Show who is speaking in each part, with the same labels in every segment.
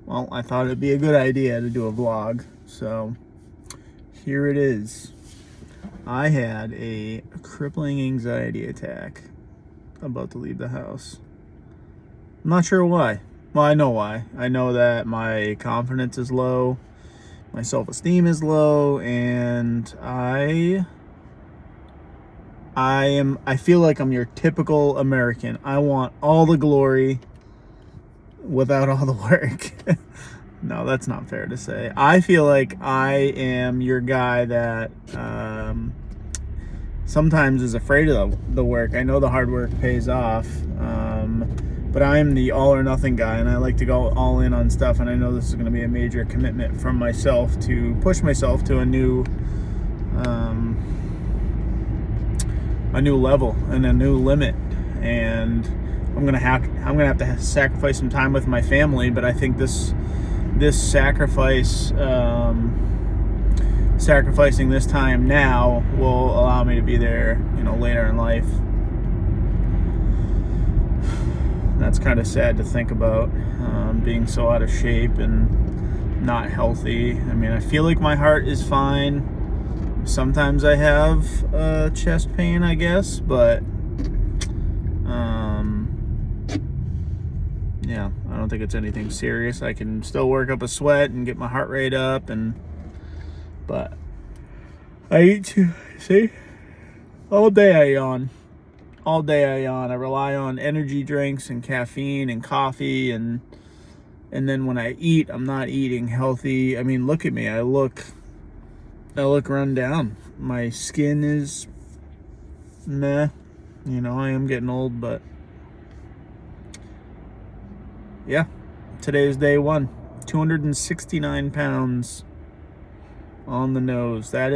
Speaker 1: Well, I thought it'd be a good idea to do a vlog, so here it is. I had a crippling anxiety attack about to leave the house. I'm not sure why. Well, I know why. I know that my confidence is low, my self-esteem is low, and I feel like I'm your typical American. I want all the glory without all the work. No, that's not fair to say. I feel like I am your guy that sometimes is afraid of the work. I know the hard work pays off, but I am the all or nothing guy, and I like to go all in on stuff, and I know this is going to be a major commitment from myself to push myself to a new level and a new limit. And I'm gonna have to sacrifice some time with my family, but I think this sacrificing this time now will allow me to be there, later in life. That's kind of sad to think about, being so out of shape and not healthy. I mean, I feel like my heart is fine. Sometimes I have chest pain, I guess, but yeah, I don't think it's anything serious. I can still work up a sweat and get my heart rate up, but I eat too. See, all day I yawn. I rely on energy drinks and caffeine and coffee, and then when I eat, I'm not eating healthy. I mean, look at me. I look run down. My skin is meh. I am getting old, but yeah, today's day one. 269 pounds on the nose. I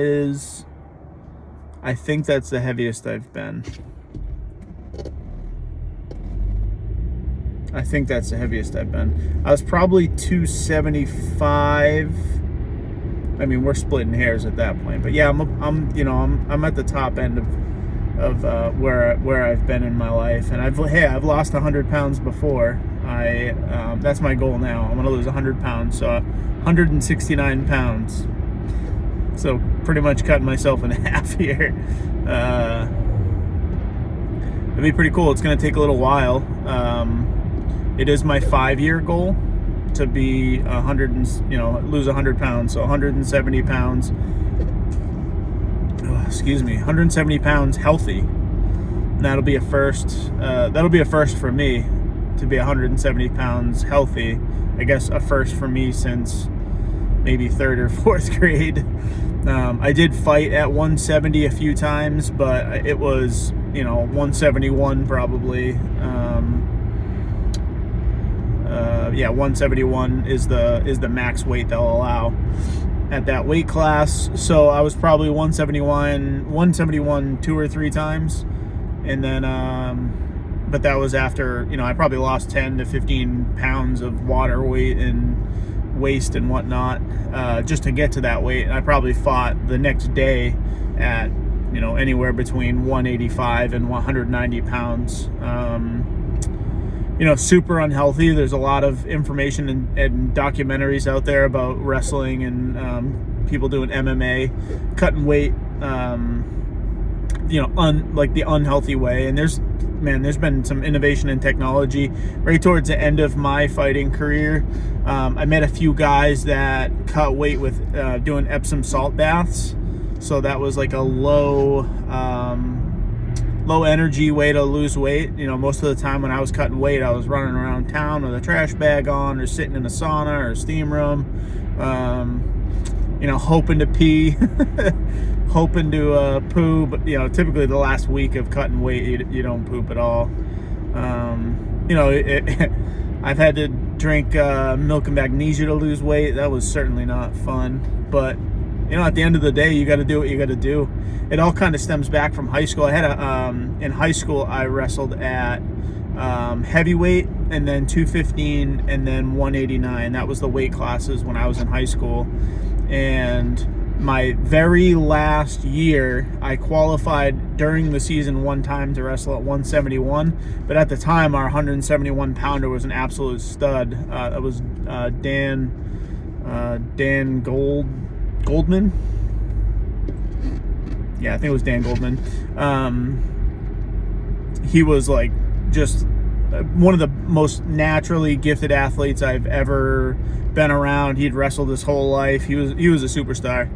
Speaker 1: think that's the heaviest I've been. I was probably 275. I mean, we're splitting hairs at that point, but yeah, I'm at the top end of where I've been in my life, and I've lost 100 pounds before. That's my goal now. I'm gonna lose 100 pounds, so 169 pounds. So pretty much cutting myself in half here. It'd be pretty cool. It's gonna take a little while. It is my 5-year goal to be lose 100 pounds. So 170 pounds. 170 pounds healthy. And that'll be a first. That'll be a first for me, to be 170 pounds healthy. I guess a first for me since maybe 3rd or 4th grade. I did fight at 170 a few times, but it was 171 probably. 171 is the max weight they'll allow at that weight class. So I was probably 171 2 or 3 times, and then but that was after I probably lost 10 to 15 pounds of water weight and waste and whatnot, just to get to that weight. And I probably fought the next day at anywhere between 185 and 190 pounds. Super unhealthy. There's a lot of information and documentaries out there about wrestling and people doing MMA, cutting weight, like the unhealthy way. And there's been some innovation in technology right towards the end of my fighting career. I met a few guys that cut weight with doing Epsom salt baths. So that was like a low energy way to lose weight. Most of the time when I was cutting weight, I was running around town with a trash bag on, or sitting in a sauna or a steam room, hoping to pee, hoping to poo. But typically the last week of cutting weight, you don't poop at all. I've had to drink milk and magnesia to lose weight. That was certainly not fun, but at the end of the day, you got to do what you got to do. It all kind of stems back from high school. I had in high school, I wrestled at heavyweight, and then 215, and then 189. That was the weight classes when I was in high school. And my very last year, I qualified during the season one time to wrestle at 171, but at the time our 171 pounder was an absolute stud. It was Dan Goldman. Yeah, I think it was Dan Goldman. He was like just one of the most naturally gifted athletes I've ever been around. He'd wrestled his whole life. He was a superstar.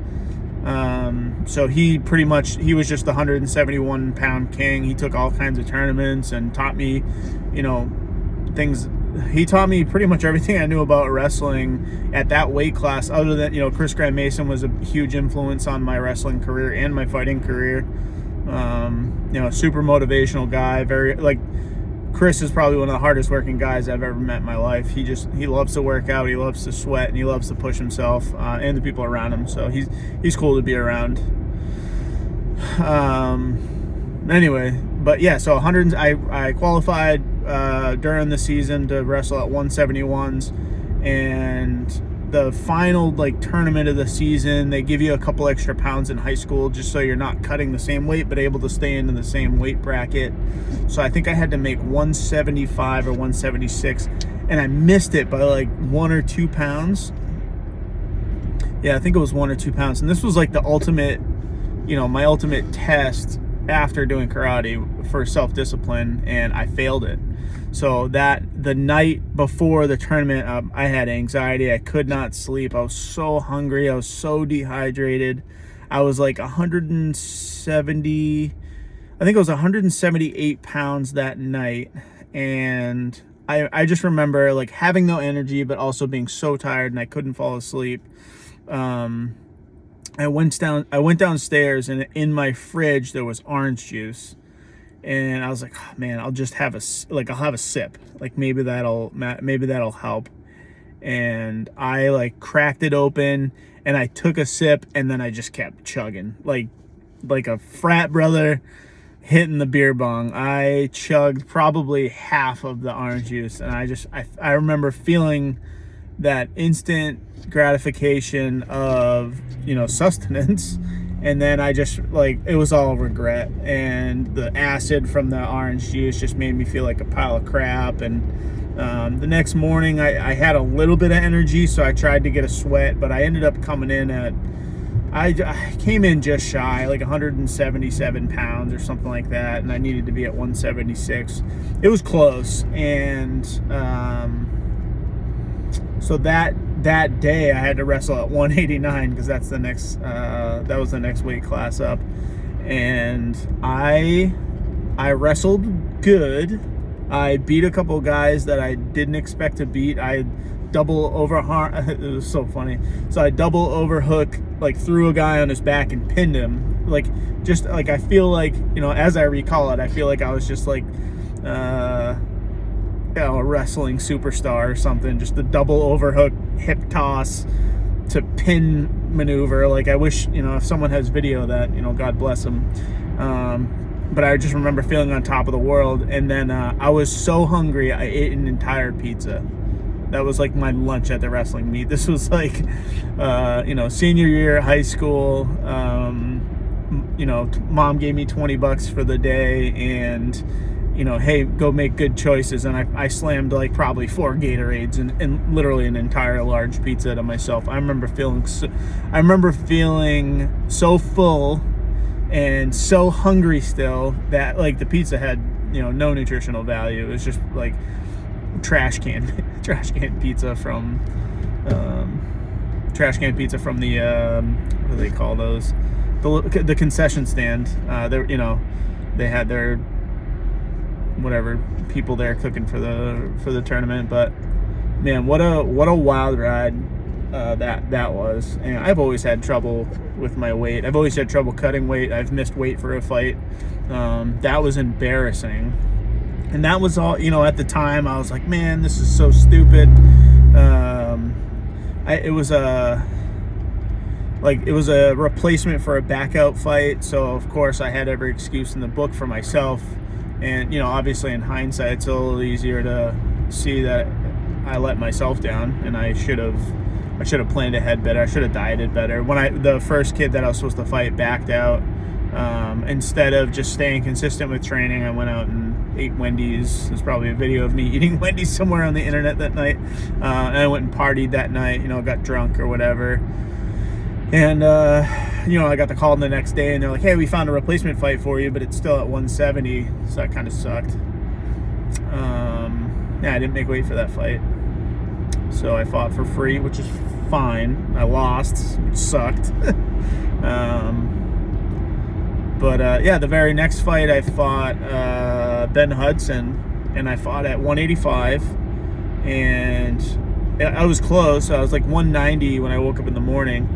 Speaker 1: So he was just the 171 pound king. He took all kinds of tournaments and taught me, things. He taught me pretty much everything I knew about wrestling at that weight class, other than, Chris Grant Mason was a huge influence on my wrestling career and my fighting career. Super motivational guy. Chris is probably one of the hardest working guys I've ever met in my life. He loves to work out, he loves to sweat, and he loves to push himself and the people around him. So he's cool to be around. Anyway, but yeah, so I qualified during the season to wrestle at 171s, and the final tournament of the season, they give you a couple extra pounds in high school just so you're not cutting the same weight but able to stay in the same weight bracket. So I think I had to make 175 or 176, and I missed it by 1 or 2 pounds. Yeah, I think it was 1 or 2 pounds, and this was the ultimate, my ultimate test after doing karate for self-discipline, and I failed it. So the night before the tournament, I had anxiety. I could not sleep. I was so hungry. I was so dehydrated. I was 170, I think it was 178 pounds that night. And I just remember having no energy, but also being so tired and I couldn't fall asleep. I went downstairs, and in my fridge there was orange juice. And I was like, oh, man, I'll just have a sip. Maybe that'll help. And I cracked it open, and I took a sip, and then I just kept chugging. Like a frat brother hitting the beer bong. I chugged probably half of the orange juice, and I remember feeling that instant gratification of, sustenance. And then I just, it was all regret. And the acid from the orange juice just made me feel like a pile of crap. And the next morning, I had a little bit of energy, so I tried to get a sweat. But I ended up coming in at, I came in just shy, 177 pounds or something like that. And I needed to be at 176. It was close. And so that day I had to wrestle at 189 because that was the next weight class up, and I wrestled good. I beat a couple guys that I didn't expect to beat. I double overhook. It was so funny. So I double overhook, threw a guy on his back and pinned him. I feel as I recall it, I feel like I was just a wrestling superstar or something. Just a double overhook hip toss to pin maneuver. I wish, if someone has video of that, God bless them. But I just remember feeling on top of the world. And then I was so hungry, I ate an entire pizza. That was my lunch at the wrestling meet. This was senior year of high school. Mom gave me $20 for the day, and hey, go make good choices. And I slammed probably 4 Gatorades and literally an entire large pizza to myself. I remember feeling so full and so hungry still that the pizza had, no nutritional value. It was just trash can pizza from the what do they call those? The concession stand. They had their whatever people there cooking for the tournament. But man, what a wild ride that was. And I've always had trouble with my weight. I've always had trouble cutting weight. I've missed weight for a fight. That was embarrassing. And that was all, at the time I was like, man, this is so stupid. It was a replacement for a backout fight. So of course I had every excuse in the book for myself. And, obviously in hindsight, it's a little easier to see that I let myself down, and I should have I should have planned ahead better. I should have dieted better. When the first kid that I was supposed to fight backed out, instead of just staying consistent with training, I went out and ate Wendy's. There's probably a video of me eating Wendy's somewhere on the internet that night. And I went and partied that night, got drunk or whatever. And, I got the call the next day and they're like, hey, we found a replacement fight for you, but it's still at 170. So that kind of sucked. I didn't make weight for that fight. So I fought for free, which is fine. I lost, which sucked. But the very next fight I fought Ben Hudson, and I fought at 185, and I was close. I was like 190 when I woke up in the morning,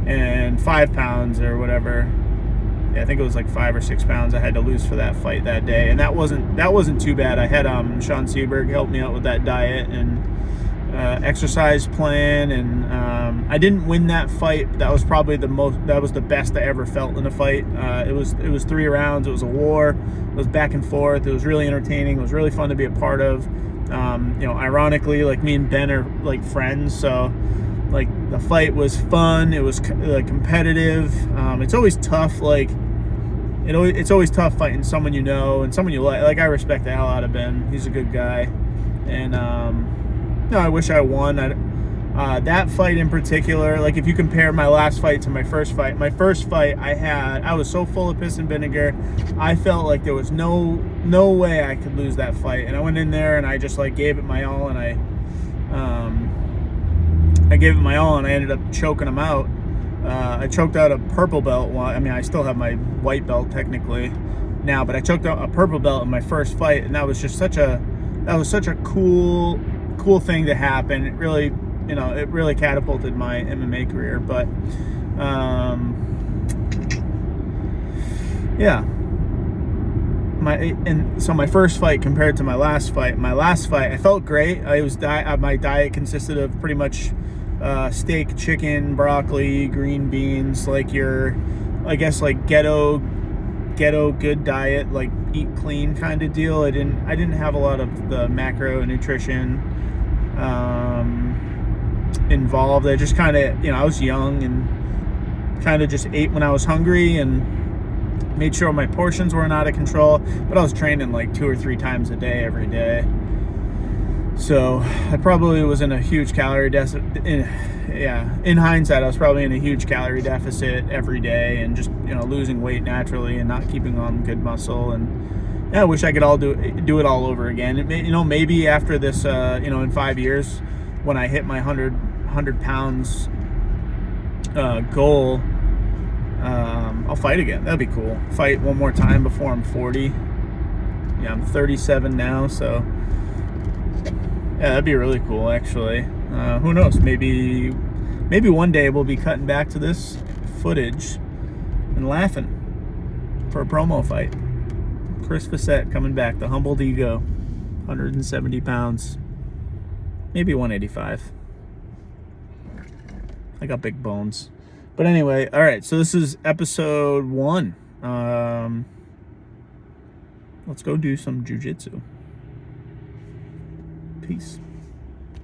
Speaker 1: and 5 pounds or whatever. Yeah, I think it was like 5 or 6 pounds I had to lose for that fight that day, and that wasn't too bad. I had Sean Seberg help me out with that diet and exercise plan, and I didn't win that fight. That was probably the best I ever felt in a fight. It was 3 rounds. It was a war. It was back and forth. It was really entertaining. It was really fun to be a part of. Ironically, like, me and Ben are like friends, so like the fight was fun. It was competitive. It's always tough. It's always tough fighting someone you know and someone you like. Like, I respect the hell out of Ben. He's a good guy, and I wish I won. That fight in particular, like, if you compare my last fight to my first fight I was so full of piss and vinegar. I felt like there was no way I could lose that fight, and I went in there and I just gave it my all, and I gave it my all, and I ended up choking him out. I choked out a purple belt. Well, I mean, I still have my white belt technically now, but I choked out a purple belt in my first fight, and that was such a cool thing to happen. It really, it really catapulted my MMA career. But so my first fight compared to my last fight, I felt great. My diet consisted of pretty much steak, chicken, broccoli, green beans, like your, I guess, like ghetto good diet, like eat clean kind of deal. I didn't have a lot of the macro nutrition involved. I just kind of, I was young and kind of just ate when I was hungry and made sure my portions weren't out of control. But I was training like 2 or 3 times a day every day, so I probably was in a huge calorie deficit. In hindsight, I was probably in a huge calorie deficit every day, and just losing weight naturally and not keeping on good muscle. And I wish I could do it all over again. Maybe after this, in 5 years, when I hit my 100 pounds goal, I'll fight again. That'd be cool. Fight one more time before I'm 40. Yeah, I'm 37 now, so yeah, that'd be really cool, actually. Who knows? Maybe one day we'll be cutting back to this footage and laughing for a promo fight. Chris Facette coming back, the humbled ego, 170 pounds, maybe 185. I got big bones. But anyway, all right, so this is episode 1. Let's go do some jiu-jitsu. Peace.